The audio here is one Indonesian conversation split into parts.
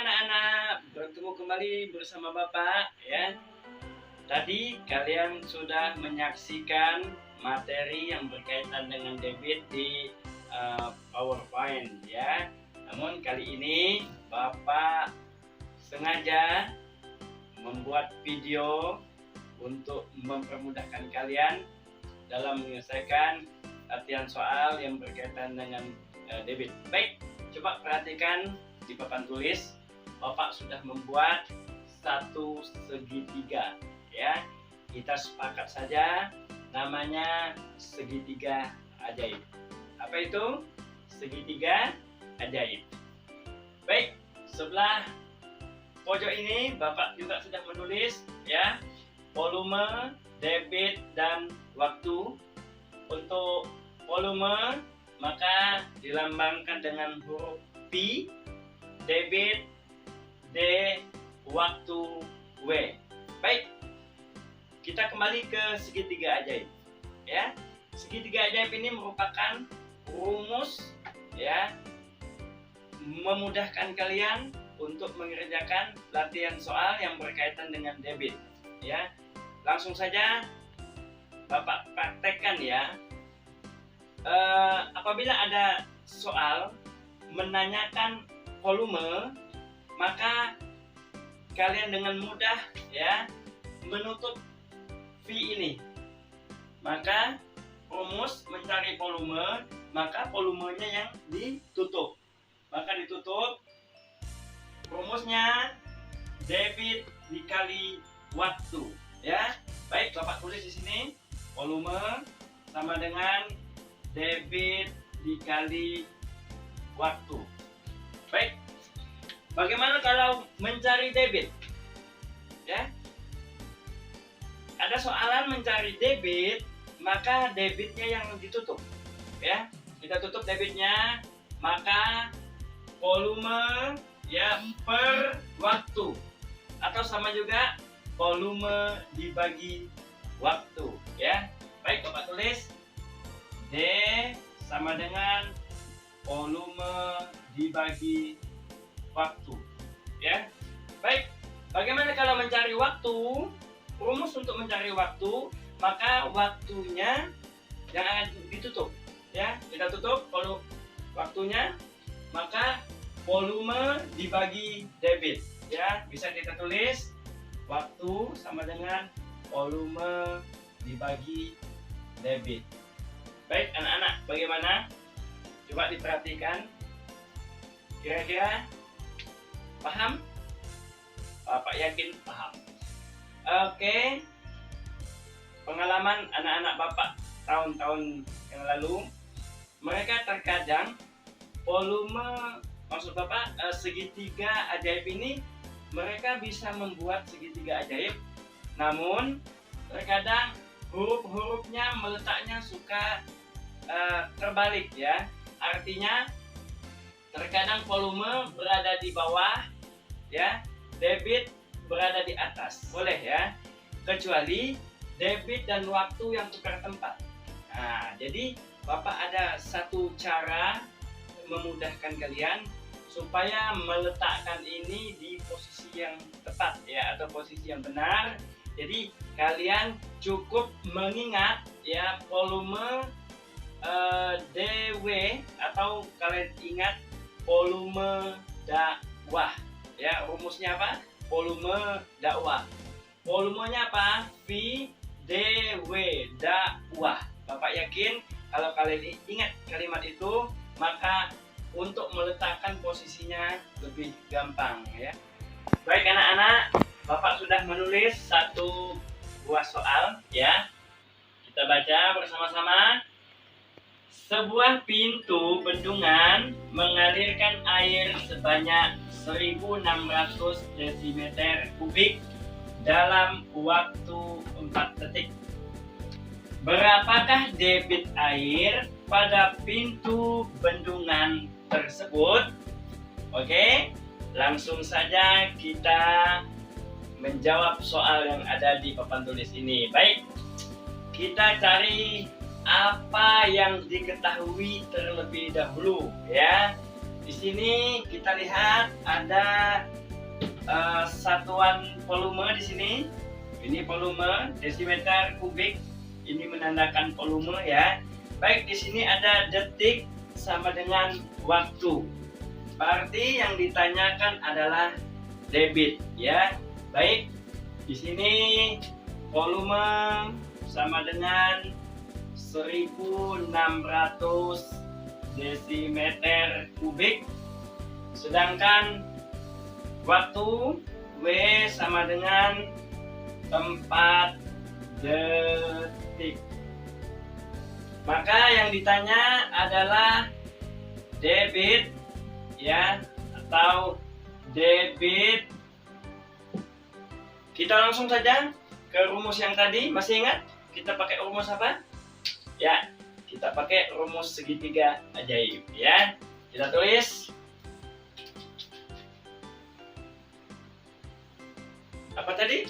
anak-anak, bertemu kembali bersama Bapak ya. Tadi kalian sudah menyaksikan materi yang berkaitan dengan debit di PowerPoint ya. Namun kali ini Bapak sengaja membuat video untuk mempermudahkan kalian dalam menyelesaikan latihan soal yang berkaitan dengan debit. Baik, coba perhatikan di papan tulis. Bapak sudah membuat satu segitiga ya. Kita sepakat saja namanya segitiga ajaib. Apa itu? Segitiga ajaib. Baik, sebelah pojok ini Bapak juga sudah menulis ya, volume, debit dan waktu. Untuk volume maka dilambangkan dengan huruf P, debit, D, waktu, W. Baik, kita kembali ke segitiga ajaib ya. Segitiga ajaib ini merupakan rumus ya, memudahkan kalian untuk mengerjakan latihan soal yang berkaitan dengan debit ya. Langsung saja Bapak praktekkan ya. Apabila ada soal menanyakan volume, maka kalian dengan mudah ya menutup V ini. Maka rumus mencari volume, maka volumenya yang ditutup. Maka ditutup, rumusnya debit dikali waktu ya. Baik, Bapak tulis di sini, volume sama dengan debit dikali waktu. Baik, bagaimana kalau mencari debit? Ya, ada soalan mencari debit, maka debitnya yang ditutup. Ya, kita tutup debitnya, maka volume ya per waktu, atau sama juga volume dibagi waktu. Ya, baik, Bapak tulis D sama dengan volume dibagi waktu ya. Baik, bagaimana kalau mencari waktu? Rumus untuk mencari waktu, maka waktunya jangan ditutup ya. Kita tutup kalau waktunya, maka volume dibagi debit ya. Bisa kita tulis waktu sama dengan volume dibagi debit. Baik anak-anak, bagaimana? Coba diperhatikan. Kira-kira paham? Bapak yakin paham. Oke. Pengalaman anak-anak Bapak tahun-tahun yang lalu, mereka terkadang volume, maksud Bapak segitiga ajaib ini, mereka bisa membuat segitiga ajaib, namun terkadang huruf-hurufnya meletaknya suka terbalik ya. Artinya terkadang volume berada di bawah ya, debit berada di atas. Boleh ya, kecuali debit dan waktu yang tukar tempat. Nah, jadi Bapak ada satu cara memudahkan kalian supaya meletakkan ini di posisi yang tepat ya, atau posisi yang benar. Jadi kalian cukup mengingat ya volume DW, atau kalian ingat volume dakwah ya. Rumusnya apa? Volume dakwah. Volumenya apa? V DW, dakwah. Bapak yakin kalau kalian ingat kalimat itu, maka untuk meletakkan posisinya lebih gampang ya. Baik anak-anak, Bapak sudah menulis satu buah soal ya. Kita baca bersama-sama. Sebuah pintu bendungan mengalirkan air sebanyak 1600 desimeter kubik dalam waktu 4 detik. Berapakah debit air pada pintu bendungan tersebut? Oke, langsung saja kita menjawab soal yang ada di papan tulis ini. Baik, kita cari apa yang diketahui terlebih dahulu ya. Di sini kita lihat ada satuan volume di sini. Ini volume desimeter kubik. Ini menandakan volume ya. Baik, di sini ada detik sama dengan waktu. Berarti yang ditanyakan adalah debit ya. Baik, di sini volume sama dengan 1600 desimeter kubik. Sedangkan waktu W sama dengan 4 detik. Maka yang ditanya adalah debit ya, atau debit. Kita langsung saja ke rumus yang tadi. Masih ingat kita pakai rumus apa? Ya, kita pakai rumus segitiga ajaib ya. Kita tulis apa tadi?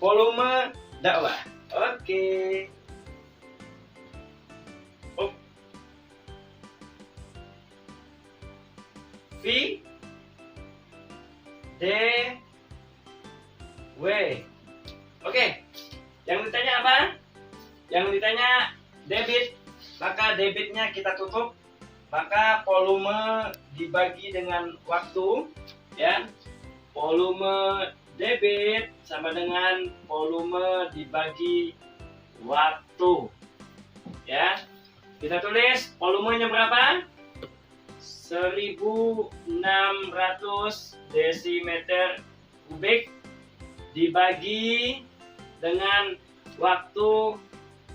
Volume dakwah. Oke. V D W. Oke. Yang ditanya apa? Yang ditanya debit. Maka debitnya kita tutup. Maka volume dibagi dengan waktu ya. Volume debit sama dengan volume dibagi waktu ya. Kita tulis volumenya berapa? 1600 desimeter kubik dibagi dengan waktu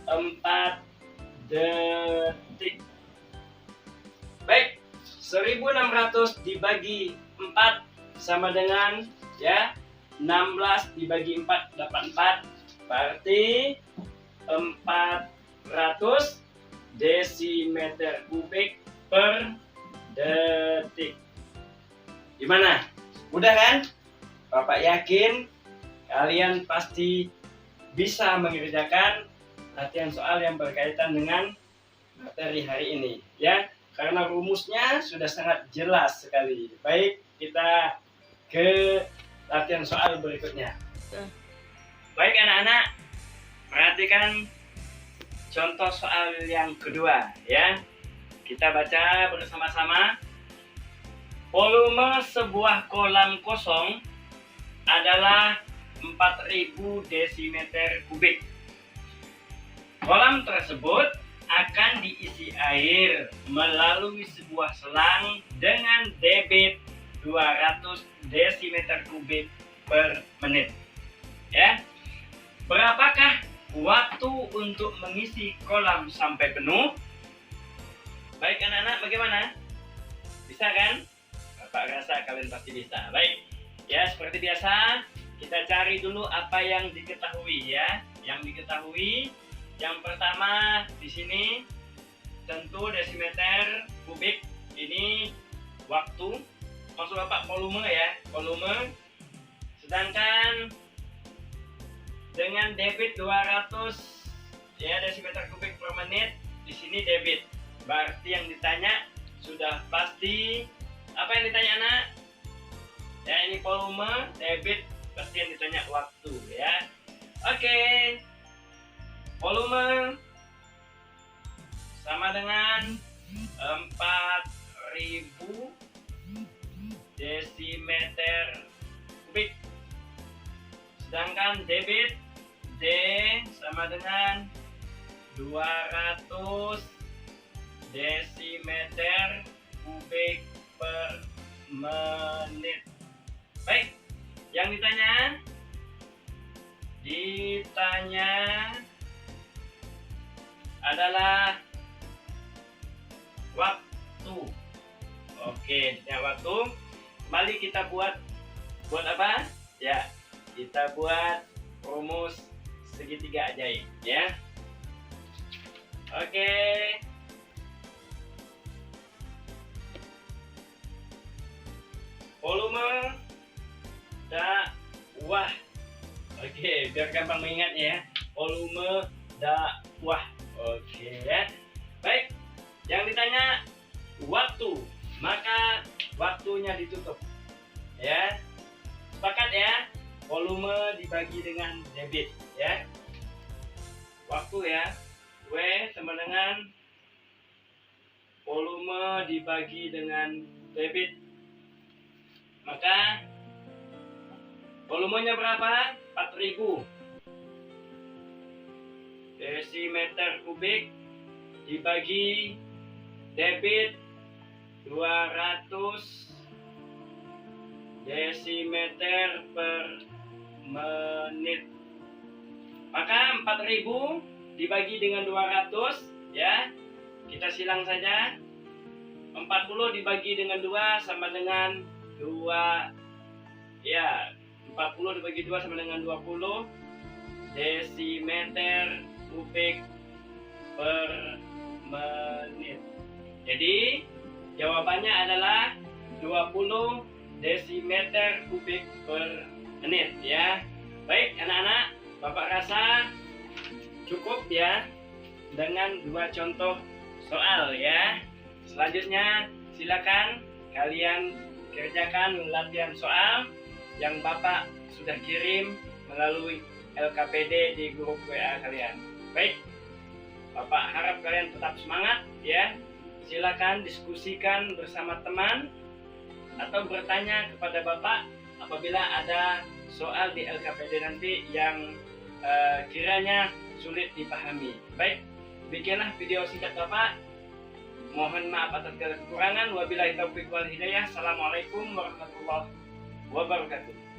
4 detik. Baik, 1600 dibagi 4 sama dengan ya 16 dibagi 4 dapat 4. Berarti 400 desimeter kubik per detik. Gimana? Mudah kan? Bapak yakin kalian pasti bisa mengerjakan latihan soal yang berkaitan dengan materi hari ini ya, karena rumusnya sudah sangat jelas sekali. Baik, kita ke latihan soal berikutnya. Baik anak-anak, perhatikan contoh soal yang kedua ya. Kita baca bersama-sama. Volume sebuah kolam kosong adalah 4000 desimeter kubik. Kolam tersebut akan diisi air melalui sebuah selang dengan debit 200 desimeter kubik per menit. Ya. Berapakah waktu untuk mengisi kolam sampai penuh? Baik anak-anak, bagaimana? Bisa kan? Bapak rasa kalian pasti bisa. Baik, ya seperti biasa kita cari dulu apa yang diketahui ya. Yang diketahui yang pertama di sini tentu desimeter kubik, ini waktu. Maksud Bapak volume ya, volume. Sedangkan dengan debit 200 ya desimeter kubik per menit, di sini debit. Berarti yang ditanya sudah pasti apa yang ditanya anak? Ya ini volume, debit, pasti yang ditanya waktu ya. Oke. Volume sama dengan 4000 desimeter kubik. Sedangkan debit D sama dengan 200 desimeter kubik per menit. Baik, yang ditanya adalah waktu. Oke, ya waktu. Kembali kita buat apa? Ya, kita buat rumus segitiga ajaib ya. Oke. Volume dakwah. Oke, biar gampang mengingat ya. Volume dakwah. Oke ya. Baik. Yang ditanya waktu, maka waktunya ditutup. Ya. Sepakat? volume dibagi dengan debit ya. Waktu ya. W sama dengan volume dibagi dengan debit. Maka volumenya berapa? 4000 desimeter kubik dibagi debit 200 desimeter per menit. Maka 4000 dibagi dengan 200 ya. Kita silang saja. 40 dibagi dengan 2 sama dengan 2 ya. 40 dibagi 2 sama dengan 20 desimeter kubik per menit. Jadi jawabannya adalah 20 desimeter kubik per menit ya. Baik anak-anak, Bapak rasa cukup ya dengan 2 contoh soal ya. Selanjutnya silakan kalian kerjakan latihan soal yang Bapak sudah kirim melalui LKPD di grup WA kalian. Baik, Bapak harap kalian tetap semangat ya. Silakan diskusikan bersama teman atau bertanya kepada Bapak apabila ada soal di LKPD nanti yang kiranya sulit dipahami. Baik, demikianlah video singkat Bapak. Mohon maaf atas segala kekurangan. Wabillahi taufiq wal hidayah. Assalamualaikum warahmatullahi wabarakatuh.